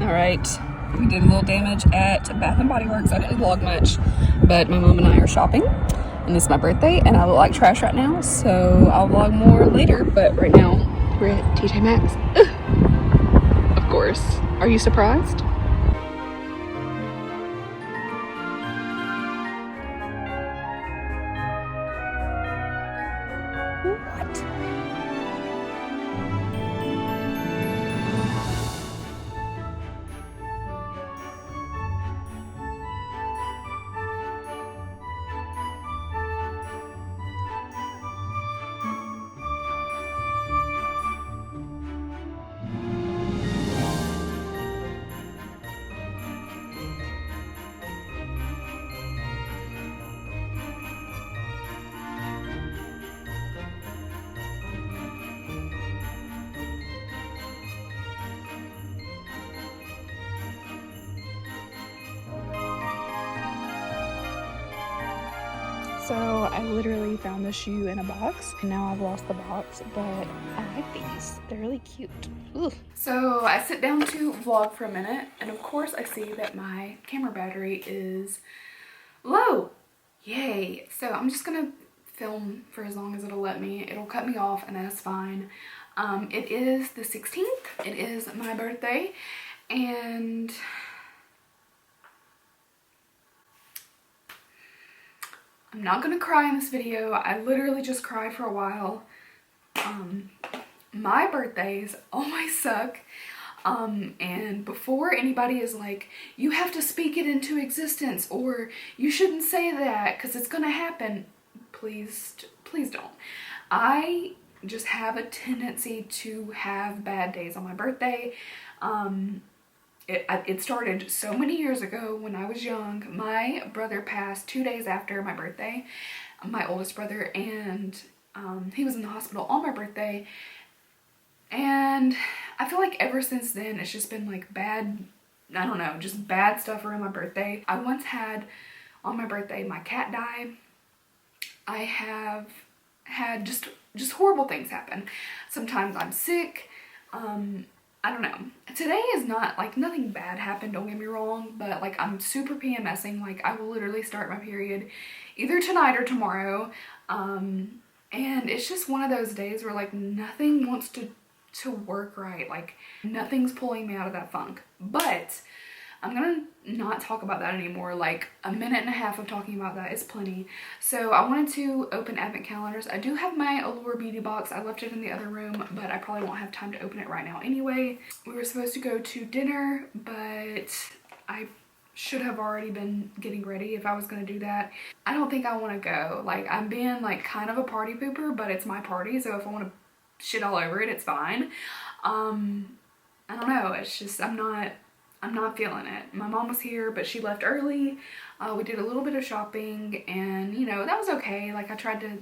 All right, we did a little damage at Bath and Body Works. I didn't vlog much, but my mom and I are shopping, and it's my birthday, and I look like trash right now, so I'll vlog more later. But right now, we're at TJ Maxx. Of course. Are you surprised? What? So I literally found the shoe in a box, and now I've lost the box, but I like these. They're really cute. Ugh. So I sit down to vlog for a minute, and of course I see that my camera battery is low. Yay. So I'm just gonna film for as long as it'll let me. It'll cut me off, and that's fine. It is the 16th. It is my birthday, and I'm not gonna cry in this video. I literally just cry for a while. My birthdays always suck. And before anybody is like, you have to speak it into existence, or you shouldn't say that because it's gonna happen, please don't. I just have a tendency to have bad days on my birthday. It started so many years ago when I was young. My brother passed 2 days after my birthday, my oldest brother, and he was in the hospital on my birthday. And I feel like ever since then, it's just been like bad, I don't know, just bad stuff around my birthday. I once had, on my birthday, my cat die. I have had just horrible things happen. Sometimes I'm sick. I don't know. Today is not, like, nothing bad happened, don't get me wrong, but, like, I'm super PMSing. Like, I will literally start my period either tonight or tomorrow, and it's just one of those days where, like, nothing wants to work right. Like, nothing's pulling me out of that funk. But I'm gonna not talk about that anymore. Like, a minute and a half of talking about that is plenty. So I wanted to open advent calendars. I do have my Allure beauty box. I left it in the other room, but I probably won't have time to open it right now anyway. We were supposed to go to dinner, but I should have already been getting ready if I was gonna do that. I don't think I wanna go. Like, I'm being like kind of a party pooper, but it's my party, so if I wanna shit all over it, it's fine. I don't know, it's just, I'm not feeling it. My mom was here, but she left early. We did a little bit of shopping, and you know, that was okay. Like, I tried to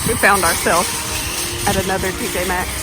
We found ourselves at another TJ Maxx.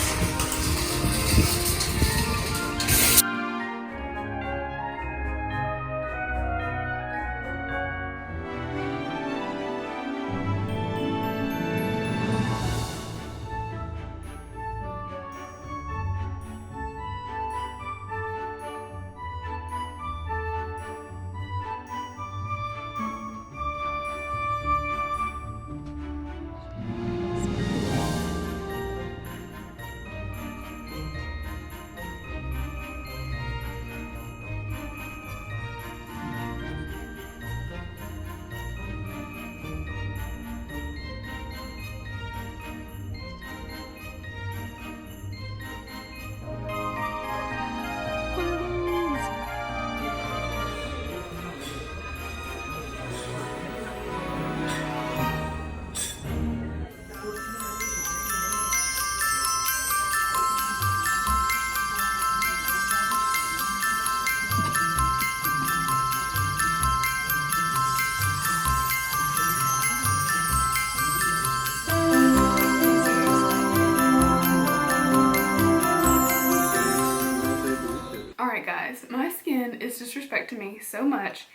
and it's disrespecting me so much.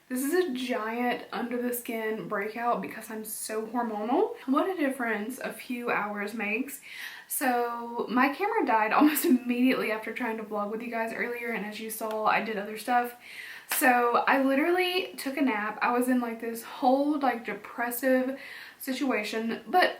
This is a giant under the skin breakout because I'm so hormonal. What a difference a few hours makes. So my camera died almost immediately after trying to vlog with you guys earlier, and as you saw, I did other stuff. So I literally took a nap. I was in like this whole like depressive situation, but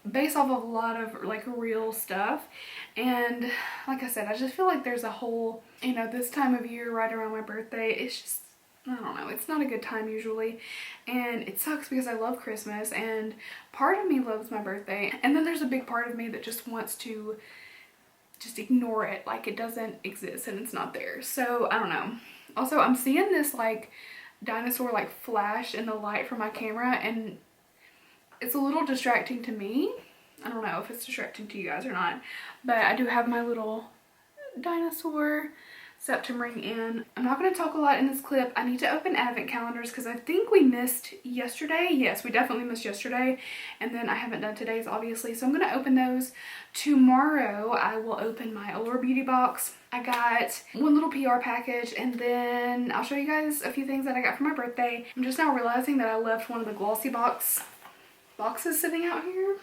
based off of a lot of like real stuff. And like I said, I just feel like there's a whole, you know, this time of year right around my birthday, it's just, I don't know, it's not a good time usually, and it sucks because I love Christmas and part of me loves my birthday, and then there's a big part of me that just wants to just ignore it like it doesn't exist and it's not there. So I don't know. Also, I'm seeing this like dinosaur like flash in the light from my camera, and it's a little distracting to me. I don't know if it's distracting to you guys or not, but I do have my little dinosaur septum ring in. I'm not going to talk a lot in this clip. I need to open advent calendars because I think we missed yesterday. Yes, we definitely missed yesterday, and then I haven't done today's obviously, so I'm going to open those. Tomorrow I will open my Allure Beauty box. I got one little PR package, and then I'll show you guys a few things that I got for my birthday. I'm just now realizing that I left one of the glossy boxes sitting out here.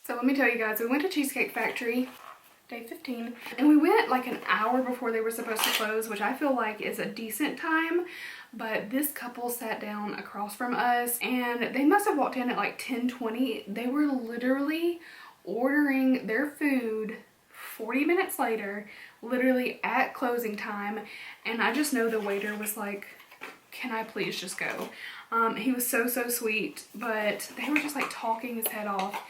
So let me tell you guys, we went to Cheesecake Factory day 15, and we went like an hour before they were supposed to close, which I feel like is a decent time. But this couple sat down across from us, and they must have walked in at like 10:20. They were literally ordering their food 40 minutes later, literally at closing time, and I just know the waiter was like, can I please just go? He was so sweet, but they were just like talking his head off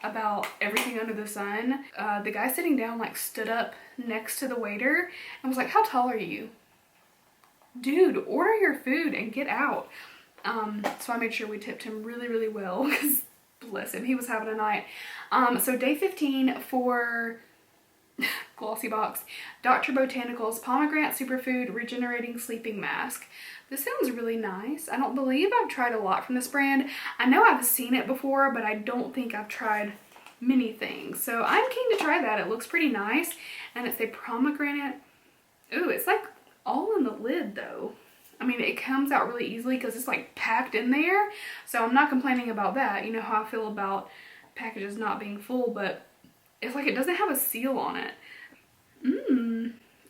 about everything under the sun. The guy sitting down like stood up next to the waiter and was like, how tall are you? Dude, order your food and get out. So I made sure we tipped him really well because bless him, he was having a night. So day 15 for glossy box, Dr. Botanical's Pomegranate Superfood Regenerating Sleeping Mask. This sounds really nice. I don't believe I've tried a lot from this brand. I know I've seen it before, but I don't think I've tried many things. So I'm keen to try that. It looks pretty nice. And it's a pomegranate. Ooh, it's like all in the lid though. I mean, it comes out really easily because it's like packed in there. So I'm not complaining about that. You know how I feel about packages not being full, but it's like it doesn't have a seal on it.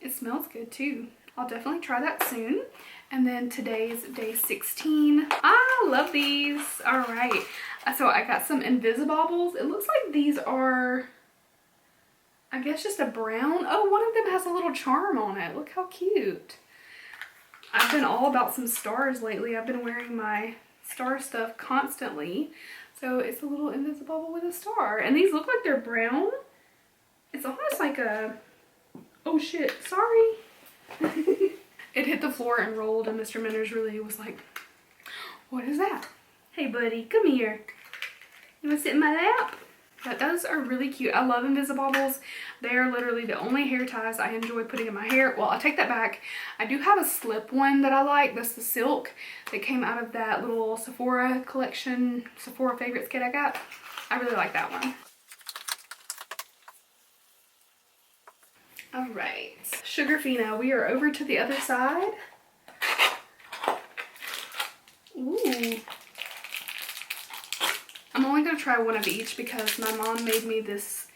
It smells good too. I'll definitely try that soon. And then today's day 16. I love these. All right. So I got some Invisibobbles. It looks like these are, I guess, just a brown. Oh, one of them has a little charm on it. Look how cute. I've been all about some stars lately. I've been wearing my star stuff constantly. So it's a little Invisibobble with a star. And these look like they're brown. It's almost like a, oh shit, sorry. It hit the floor and rolled, and Mr. Menders really was like, what is that? Hey buddy, come here. You wanna sit in my lap? But those are really cute. I love Invisibobbles. They are literally the only hair ties I enjoy putting in my hair. Well, I'll take that back. I do have a slip one that I like. That's the silk that came out of that little Sephora collection, Sephora favorites kit I got. I really like that one. All right, Sugarfina, we are over to the other side. Ooh. I'm only gonna try one of each because my mom made me this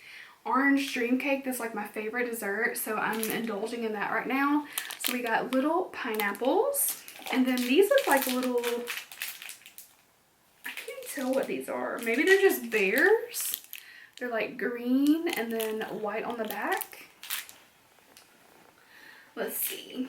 orange dream cake. This is like my favorite dessert, so I'm indulging in that right now. So we got little pineapples, and then these look like little, I can't tell what these are. Maybe they're just bears. They're like green and then white on the back. Let's see.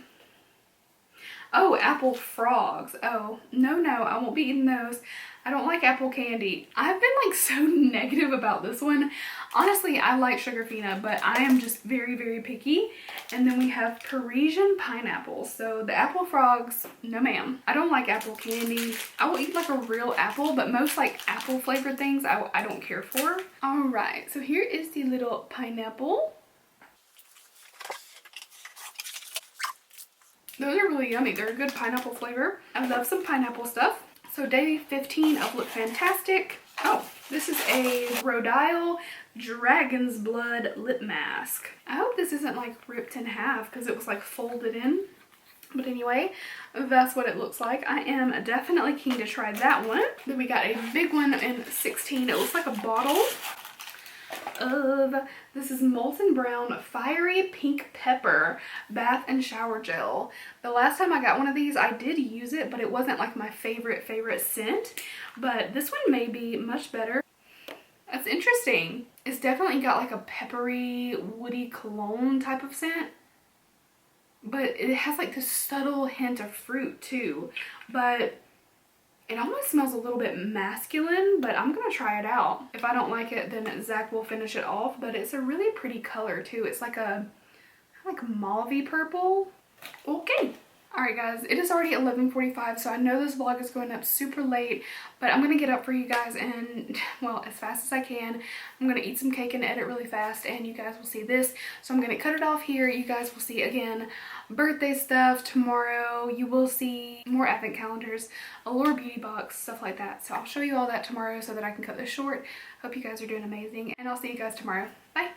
Oh, apple frogs. Oh, no, I won't be eating those. I don't like apple candy. I've been like so negative about this one. Honestly, I like Sugarfina, but I am just very picky. And then we have Parisian pineapples. So the apple frogs, no ma'am. I don't like apple candy. I will eat like a real apple, but most like apple flavored things I don't care for. All right, so here is the little pineapple. Those are really yummy. They're a good pineapple flavor. I love some pineapple stuff. So day 15 of Look Fantastic. Oh, This is a Rhodile Dragon's Blood lip mask. I hope this isn't like ripped in half because it was like folded in. But anyway, that's what it looks like. I am definitely keen to try that one. Then we got a big one in 16. It looks like a bottle of, this is Molten Brown Fiery Pink Pepper Bath and Shower Gel. The last time I got one of these, I did use it, but it wasn't like my favorite scent. But this one may be much better. That's interesting. It's definitely got like a peppery, woody cologne type of scent. But it has like this subtle hint of fruit too. But it almost smells a little bit masculine, but I'm gonna try it out. If I don't like it, then Zach will finish it off. But it's a really pretty color too. It's like a mauve-y purple. Okay. Alright guys, it is already 11:45, so I know this vlog is going up super late, but I'm going to get up for you guys and, well, as fast as I can. I'm going to eat some cake and edit really fast, and you guys will see this. So I'm going to cut it off here. You guys will see, again, birthday stuff tomorrow. You will see more advent calendars, a Allure beauty box, stuff like that. So I'll show you all that tomorrow so that I can cut this short. Hope you guys are doing amazing, and I'll see you guys tomorrow. Bye!